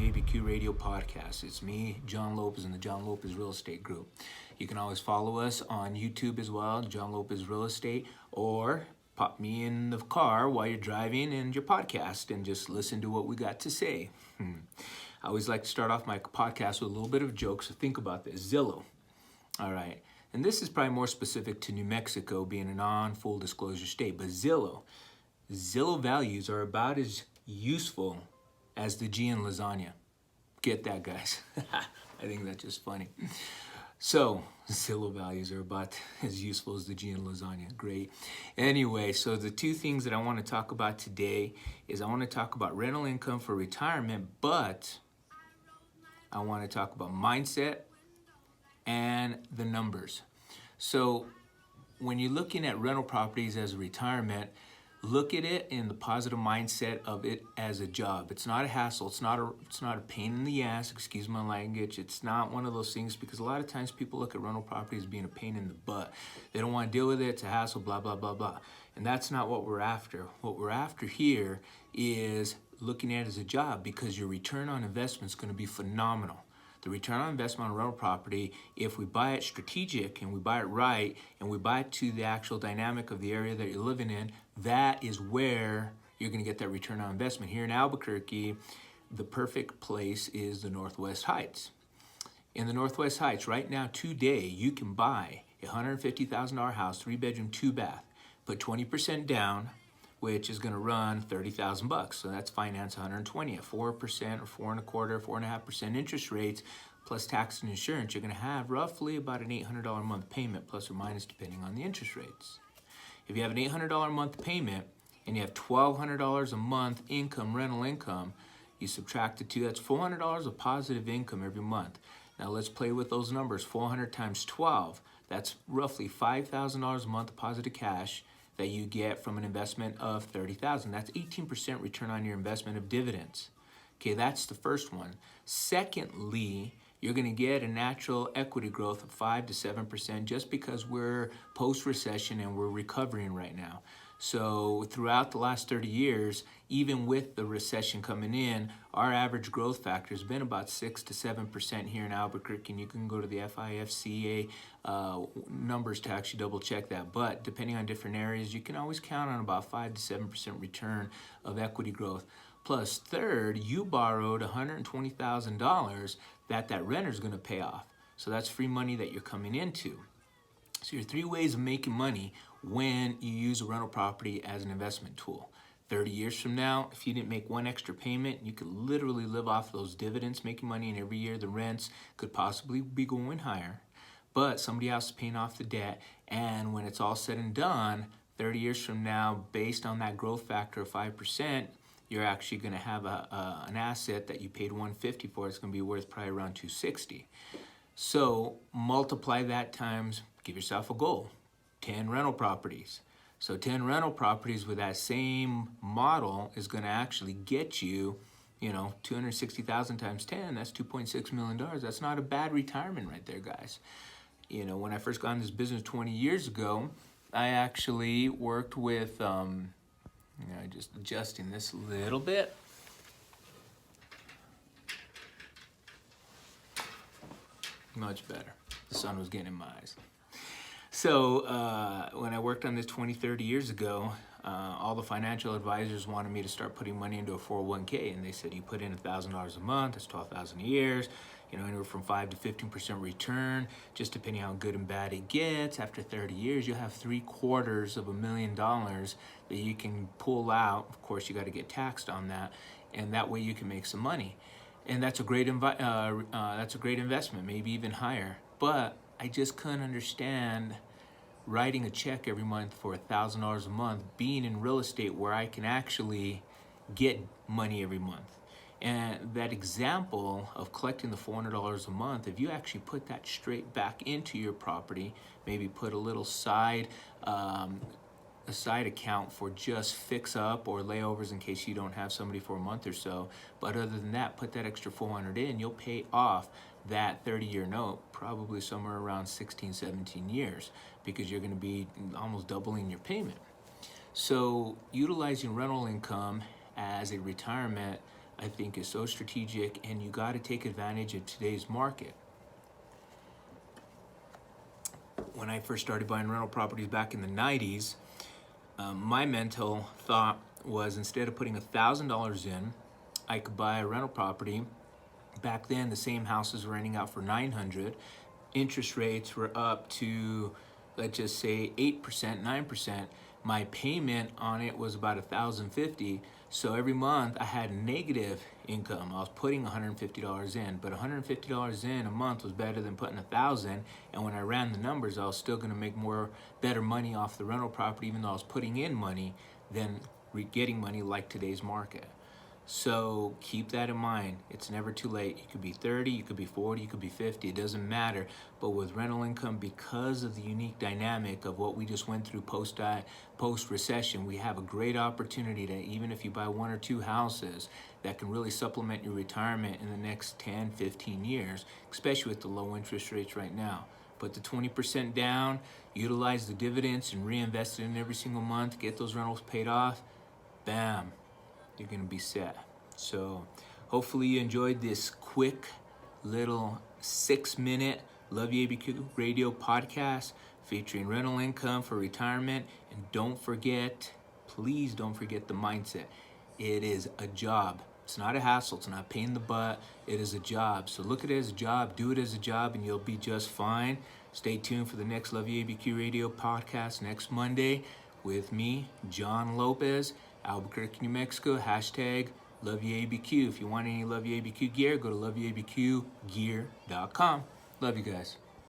the ABQ Radio Podcast. It's me, John Lopez, and the John Lopez Real Estate Group. You can always follow us on YouTube as well, John Lopez Real Estate, or pop me in the car while you're driving and your podcast and just listen to what we got to say. I always like to start off my podcast with a little bit of a joke, so think about this. Zillow. All right. And this is probably more specific to New Mexico being a non-full disclosure state, but Zillow values are about as useful as the G in lasagna. Get that, guys. I think that's just funny. So, Zillow values are about as useful as the G in lasagna. Great. Anyway, so the two things that I want to talk about today is I want to talk about rental income for retirement, but I want to talk about mindset and the numbers. So, when you're looking at rental properties as a retirement, look at it in the positive mindset of it as a job. It's not a hassle. It's not a pain in the ass, excuse my language. It's not one of those things, because a lot of times people look at rental properties as being a pain in the butt. They don't want to deal with it. It's a hassle, blah, blah, blah, blah. And that's not what we're after. What we're after here is looking at it as a job, because your return on investment is going to be phenomenal. The return on investment on a rental property, if we buy it strategic and we buy it right and we buy it to the actual dynamic of the area that you're living in, that is where you're going to get that return on investment. Here in Albuquerque, the perfect place is the Northwest Heights. In the Northwest Heights, right now, today, you can buy a $150,000 house, 3-bedroom, 2-bath, put 20% down, which is going to run $30,000. So that's finance 120 at 4% or 4.25%, 4.5% interest rates, plus tax and insurance. You're going to have roughly about an $800 a month payment, plus or minus, depending on the interest rates. If you have an $800 a month payment and you have $1,200 a month income, rental income, you subtract the two, that's $400 of positive income every month. Now let's play with those numbers. 400 times 12, that's roughly $5,000 a month of positive cash that you get from an investment of $30,000. That's 18% return on your investment of dividends. Okay, that's the first one. Secondly, you're going to get a natural equity growth of 5 to 7% just because we're post-recession and we're recovering right now. So throughout the last 30 years, even with the recession coming in, our average growth factor has been about 6 to 7% here in Albuquerque, and you can go to the FIFCA numbers to actually double check that. But depending on different areas, you can always count on about 5 to 7% return of equity growth. Plus, third, you borrowed $120,000 that renter is going to pay off. So that's free money that you're coming into. So your three ways of making money when you use a rental property as an investment tool. 30 years from now, if you didn't make one extra payment, you could literally live off those dividends, making money, and every year the rents could possibly be going higher. But somebody else is paying off the debt, and when it's all said and done, 30 years from now, based on that growth factor of 5%, you're actually going to have an asset that you paid $150 for. It's going to be worth probably around $260. So multiply that times, give yourself a goal, 10 rental properties. So 10 rental properties with that same model is going to actually get you, $260,000 times 10, that's $2.6 million. That's not a bad retirement right there, guys. When I first got in this business 20 years ago, I actually worked with, just adjusting this a little bit. Much better. The sun was getting in my eyes. So when I worked on this 20, 30 years ago, all the financial advisors wanted me to start putting money into a 401k, and they said, you put in $1,000 a month, that's $12,000 a year, anywhere from 5 to 15% return, just depending how good and bad it gets. After 30 years, you'll have $750,000 that you can pull out. Of course, you got to get taxed on that, and that way you can make some money. And that's a great investment, maybe even higher. But I just couldn't understand writing a check every month for $1,000 a month, being in real estate where I can actually get money every month. And that example of collecting the $400 a month, if you actually put that straight back into your property, maybe put a little side account for just fix up or layovers in case you don't have somebody for a month or so. But other than that, put that extra $400 in, you'll pay off that 30-year note probably somewhere around 16, 17 years, because you're going to be almost doubling your payment. So utilizing rental income as a retirement I think is so strategic, and you got to take advantage of today's market. When I first started buying rental properties back in the 90s, my mental thought was, instead of putting $1,000 in, I could buy a rental property. Back then, the same houses were renting out for $900. Interest rates were up to, let's just say, 8%, 9%. My payment on it was about $1,050. So every month I had negative income. I was putting $150 in, but $150 in a month was better than putting $1,000. And when I ran the numbers, I was still going to make better money off the rental property, even though I was putting in money, than getting money like today's market. So keep that in mind. It's never too late. You could be 30, you could be 40, you could be 50, it doesn't matter. But with rental income, because of the unique dynamic of what we just went through post-recession, we have a great opportunity to, even if you buy 1 or 2 houses, that can really supplement your retirement in the next 10, 15 years, especially with the low interest rates right now. Put the 20% down, utilize the dividends and reinvest it in every single month, get those rentals paid off, bam, you're gonna be set. So hopefully you enjoyed this quick little 6-minute Love You ABQ radio podcast featuring rental income for retirement. And don't forget, please don't forget the mindset. It is a job. It's not a hassle. It's not a pain in the butt. It is a job. So look at it as a job, do it as a job, and you'll be just fine. Stay tuned for the next Love You ABQ radio podcast next Monday with me, John Lopez, Albuquerque, New Mexico, hashtag Love You ABQ. If you want any Love You ABQ gear, go to loveyouabqgear.com. Love you guys.